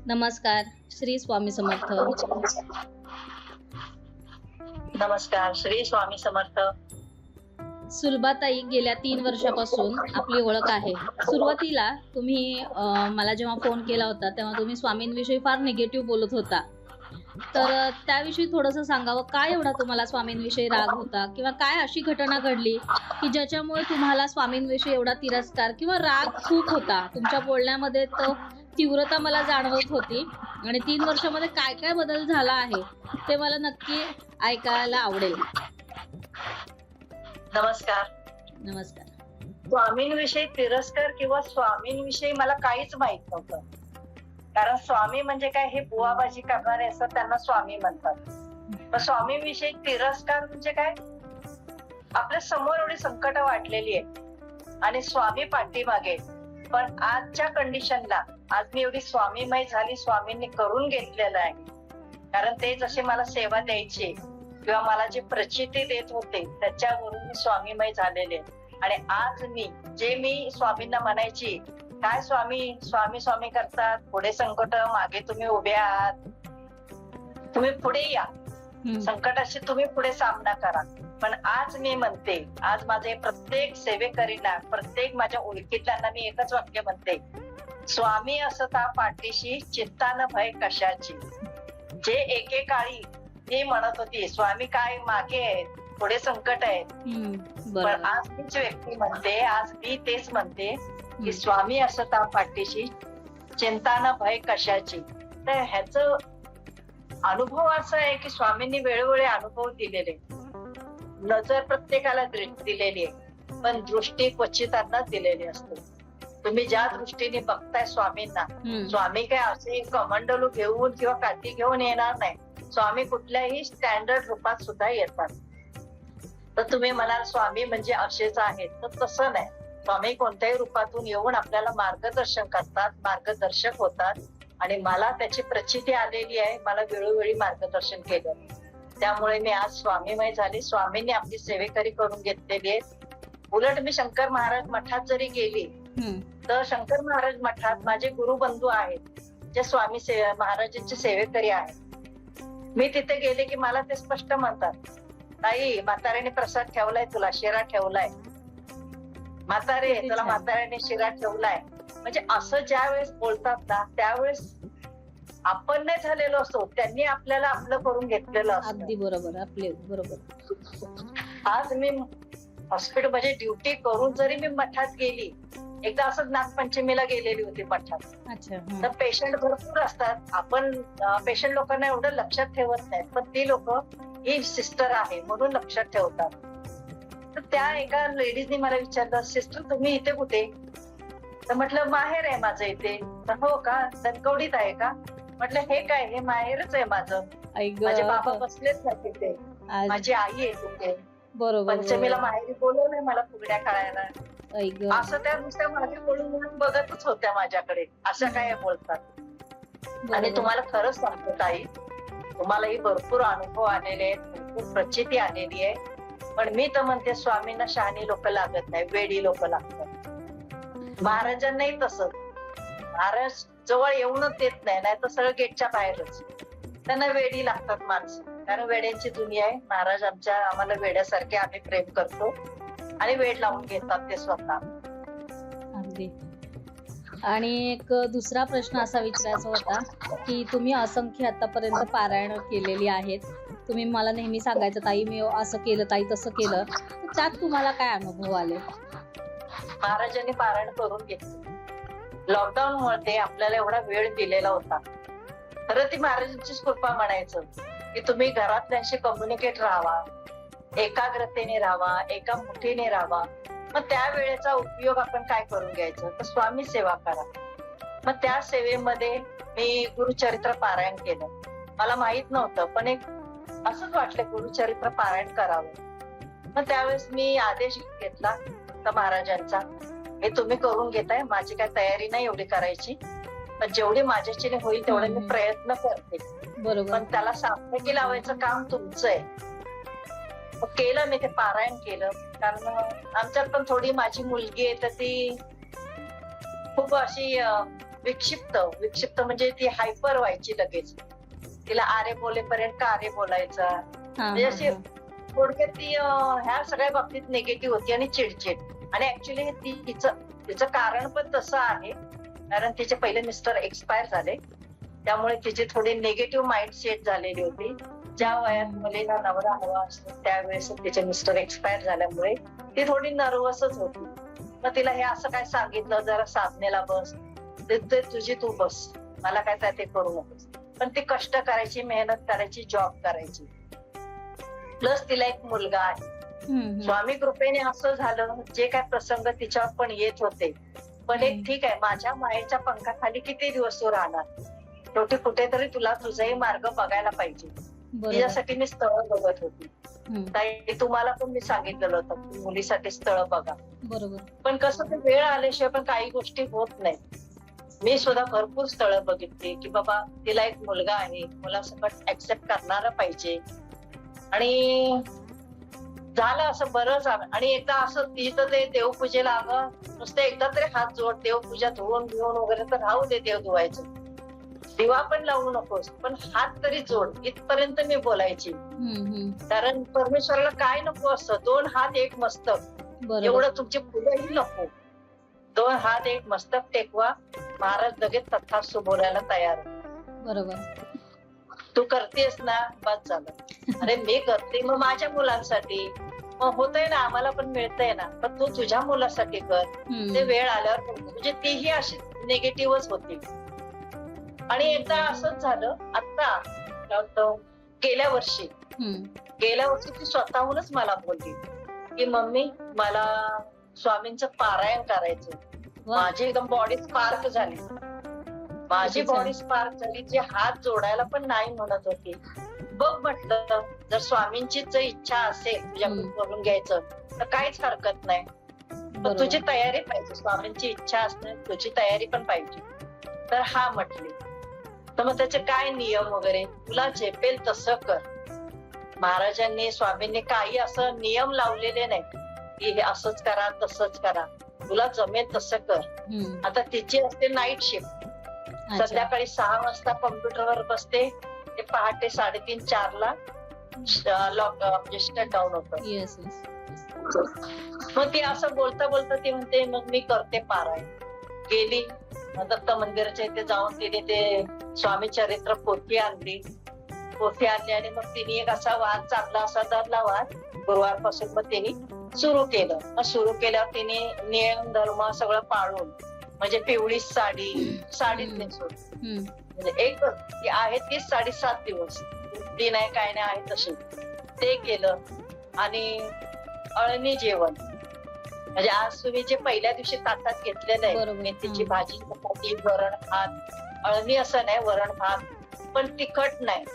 नमस्कार. श्री स्वामी समर्थ. नमस्कार. श्री स्वामी समर्थ. सुलभाताई गेल्या 3 वर्षापासून आपली ओळख आहे. सुरुवातीला तुम्ही मला जेव्हा फोन केला होता तेव्हा तुम्ही स्वामींविषयी फार निगेटिव्ह बोलत होता. तर त्याविषयी थोडंसं सांगावं. काय एवढा तुम्हाला स्वामींविषयी राग होता किंवा काय अशी घटना घडली की ज्याच्यामुळे तुम्हाला स्वामींविषयी एवढा तिरस्कार किंवा राग खूप होता? तुमच्या बोलण्यामध्ये तो तीव्रता मला जाणवत होती आणि 3 वर्षामध्ये काय काय बदल झाला आहे ते मला नक्की ऐकायला आवडेल. नमस्कार. नमस्कार. स्वामींविषयी तिरस्कार किंवा स्वामींविषयी मला काहीच माहित नव्हतं. कारण स्वामी म्हणजे काय, हे बुवाबाजी करणारे असतात त्यांना स्वामी म्हणतात. पण स्वामींविषयी तिरस्कार म्हणजे काय, आपल्या समोर एवढी संकट वाटलेली आहे आणि स्वामी पाठीमागे. पण आजच्या कंडिशनला आज मी एवढी स्वामीमय झाली, स्वामींनी करून घेतलेलं आहे. कारण ते जसे मला सेवा द्यायचे किंवा मला जे प्रचिती देत होते त्याच्यावरून मी स्वामीमय झालेले. आणि आज मी स्वामींना म्हणायची, काय स्वामी स्वामी स्वामी करतात, पुढे संकट मागे तुम्ही उभे आहात, तुम्ही पुढे या, संकटाशी तुम्ही पुढे सामना करा. पण आज मी म्हणते, आज माझे प्रत्येक सेवेकरींना, प्रत्येक माझ्या ओळखीतल्यांना मी एकच वाक्य म्हणते, स्वामी असता पाठीशी चिंता न भय कशाची. जे एकेकाळी ती म्हणत होती स्वामी काय मागे आहेत, पुढे संकट आहेत, पण आज तीच व्यक्ती म्हणते, आज मी तेच म्हणते की स्वामी असता पाठीशी चिंता न भय कशाची. तर ह्याच अनुभव असा आहे की स्वामींनी वेळोवेळी अनुभव दिलेले, नजर प्रत्येकाला दिलेली आहे, पण दृष्टी क्वचितांनाच दिलेली असते. तुम्ही ज्या दृष्टीने बघताय स्वामींना, स्वामी काय असे कमंडलू घेऊन किंवा काठी घेऊन येणार नाही. स्वामी कुठल्याही स्टँडर्ड रूपात सुद्धा येतात. तर तुम्ही म्हणाल स्वामी म्हणजे असेच आहेत, तर तसं नाही. स्वामी कोणत्याही रूपातून येऊन आपल्याला मार्गदर्शन करतात, मार्गदर्शक होतात. आणि मला त्याची प्रचिती आलेली आहे, मला वेळोवेळी मार्गदर्शन केलं. त्यामुळे मी आज स्वामीमय झाली. स्वामींनी आपली सेवेकरी करून घेतलेली आहे. उलट मी शंकर महाराज मठात जरी गेली तर शंकर महाराज मठात माझे गुरुबंधू आहेत जे स्वामी महाराजांचे सेवेकरी आहेत. मी तिथे गेले की मला ते स्पष्ट म्हणतात, ताई म्हाताऱ्याने प्रसाद ठेवलाय, तुला शिरा ठेवलाय, म्हातारे तुला म्हाताऱ्याने शिरा ठेवलाय. म्हणजे असं ज्या वेळेस बोलतात ना, त्यावेळेस आपण नाही झालेलो असतो, त्यांनी आपल्याला आपलं करून घेतलेलं असतं. अगदी बरोबर. आपले बरोबर. आज मी हॉस्पिटलमध्ये ड्युटी करून जरी मी मठात गेली, एकदा असंच नागपंचमीला गेलेली होती मठात. तर पेशंट भरपूर असतात, आपण पेशंट लोकांना एवढं लक्षात ठेवत नाही, पण ती लोक ही सिस्टर आहे म्हणून लक्षात ठेवतात. तर त्या एका लेडीजने मला विचारलं, सिस्टर तुम्ही इथे कुठे? तर म्हटलं माहेर आहे माझं इथे. तर हो का, दणकवडीत आहे का? म्हटलं हे काय, हे माहेरच आहे माझं, माझे बाबा बसलेच नाही तिथे, माझी आई आहे तिथे. बरोबर. पंचमीला माहेरी बोलवलंय मला फुगड्या खेळायला. असं त्या नुसत्या माझे बोलून बघतच होत्या माझ्याकडे, असं काय बोलतात. आणि तुम्हाला खरंच सांगतो ताई, तुम्हालाही भरपूर अनुभव आलेले आहेत, भरपूर प्रचिती आलेली आहे. पण मी तर म्हणते स्वामींना शहाणी लोक लागत नाही, वेडी लोक लागतात. महाराजांनाही तसंच, महाराज जवळ येऊनच देत नाही, नाही तर सगळं गेटच्या बाहेरच. त्यांना वेडी लागतात माणसं, कारण वेड्यांची दुनिया आहे. महाराज आम्हाला वेड्यासारखे, आम्ही प्रेम करतो आणि वेड लावून घेतात ते स्वतः. अगदी. आणि एक दुसरा प्रश्न असा विचारायचा होता की तुम्ही असंख्य आतापर्यंत पारायण केलेली आहेत. तुम्ही मला नेहमी सांगायचं, ताई मी असं केलं, ताई तसं केलं. त्यात तुम्हाला काय अनुभव आले? महाराजांनी पारायण करून घेतलं. लॉकडाऊन मध्ये आपल्याला एवढा वेळ दिलेला होता. खरं ती महाराजांचीच कृपा म्हणायचं की तुम्ही घरातल्यांशी कम्युनिकेट राहावा, एकाग्रतेने राहावा, एका मुठीने राहावा. मग त्या वेळेचा उपयोग आपण काय करून घ्यायचं, तर स्वामी सेवा करा. मग त्या सेवेमध्ये मी गुरुचरित्र पारायण केलं. मला माहित नव्हतं, पण एक असंच वाटलं गुरुचरित्र पारायण करावं. मग त्यावेळेस मी आदेश घेतला तर महाराजांचा, हे तुम्ही करून घेताय, माझी काय तयारी नाही एवढी करायची, पण जेवढी माझ्याच्याने होईल तेवढे मी प्रयत्न करते. बरोबर. पण त्याला सार्थकी लावायचं काम तुमचं आहे. मग केलं मी ते पारायण केलं. कारण आमच्यात पण थोडी माझी मुलगी आहे तर ती खूप अशी विक्षिप्त म्हणजे ती हायपर व्हायची लगेच. तिला आरे बोलेपर्यंत कारे बोलायचा. हा, म्हणजे हा, अशी हा. थोडक्यात ती ह्या सगळ्या बाबतीत निगेटिव्ह होती आणि चिडचिड. आणि ऍक्च्युली तिचं कारण पण तसं आहे, कारण तिचे पहिले मिस्टर एक्सपायर झाले, त्यामुळे तिची थोडी निगेटिव्ह माइंडसेट झालेली होती. ज्या वयात मुलीला नवरा हवा असतो त्यावेळेस तिचे मिस्टर एक्सपायर झाल्यामुळे ती थोडी नर्वसच होती. मग तिला हे असं काय सांगितलं, जरा साधनेला बस, ते तुझी तू बस, मला काय ते करू नकोस. पण ती कष्ट करायची, मेहनत करायची, जॉब करायची. प्लस तिला एक मुलगा आहे. स्वामी कृपेने असं झालं, जे काय प्रसंग तिच्यावर पण येत होते, पण एक ठीक आहे, माझ्या मायेच्या पंखाखाली किती दिवस तू राहणार, शेवटी कुठेतरी तुला तुझाही मार्ग बघायला पाहिजे. तिच्यासाठी मी स्थळ बघत होती. ताई, तुम्हाला पण मी सांगितलेलं होतं की मुलीसाठी स्थळ बघा. बरोबर. पण कसं ते वेळ आल्याशिवाय पण काही गोष्टी होत नाही. मी सुद्धा भरपूर स्थळं बघितली की बाबा तिला एक मुलगा आहे, मुलासकट ऍक्सेप्ट करणारा पाहिजे. आणि झालं असं बरं झालं. आणि एकदा असं तिथं ते देवपूजेला अगं नुसतं एकदा तरी हात जोड, देवपूजा धुवून घेऊन वगैरे तर राहू दे देव धुवायचं, दिवा पण लावू नकोस, पण हात तरी जोड, इथपर्यंत मी बोलायची. कारण परमेश्वराला काय नको असतं, 2 हात 1 मस्तक, एवढं तुमची फुलंही नको. 2 हात 1 मस्तक टेकवा, महाराज लगेच तथास्तु बोलायला तयार. बरोबर. तू करतेस ना, बस झालं. अरे मी करते, मग माझ्या मुलांसाठी, मग होतंय ना, आम्हाला पण मिळतंय ना, पण तू तुझ्या मुलासाठी कर. ते वेळ आल्यावर म्हणजे तीही अशी निगेटिव्हच होती. आणि एकदा असंच झालं, आता गेल्या वर्षी ती स्वतःहूनच मला बोलली की मम्मी मला स्वामींचं पारायण करायचं. माझी एकदम बॉडी स्पार्क झाली, जी हात जोडायला पण नाही म्हणत होती. बघ म्हटलं, जर स्वामींची जर इच्छा असेल तुझ्याकडून करून घ्यायचं तर काहीच हरकत नाही, पण तुझी तयारी पाहिजे. स्वामींची इच्छा असणे, तुझी तयारी पण पाहिजे. तर हा म्हटली, तर मग त्याचे काय नियम वगैरे, तुला झेपेल तसं कर. महाराजांनी, स्वामींनी काही असं नियम लावलेले नाही की हे असंच करा तसंच करा, तुला जमेल तसं कर. आता तिची असते नाईट शिफ्ट, संध्याकाळी 6 वाजता कॉम्प्युटरवर बसते, ते पहाटे 3:30-4ला म्हणजे शट डाऊन होतं. मग ती असं बोलता बोलता ती म्हणते, मग मी करते पारायण. गेली दत्त मंदिराच्या इथे जाऊन तिने ते स्वामी चरित्र पोथी आणली आणि मग तिने एक असा वाद, चांगला असा धरला वाद. गुरुवारपासून मग तिने सुरू केलं. मग सुरू केल्यावर तिने नियम धर्म सगळं पाळून, म्हणजे पिवळी साडीच नेसून, म्हणजे एकच ती आहे तीच साडी 7 दिवस, ती नाही काय नाही आहे तशी, ते केलं. आणि अळणी जेवण, म्हणजे आज तुम्ही जे पहिल्या दिवशी ताटात घेतलेलं आहे, मेथीची भाजी, चपाती, वरण भात, अळणी असं नाही, वरण भात पण तिखट नाही,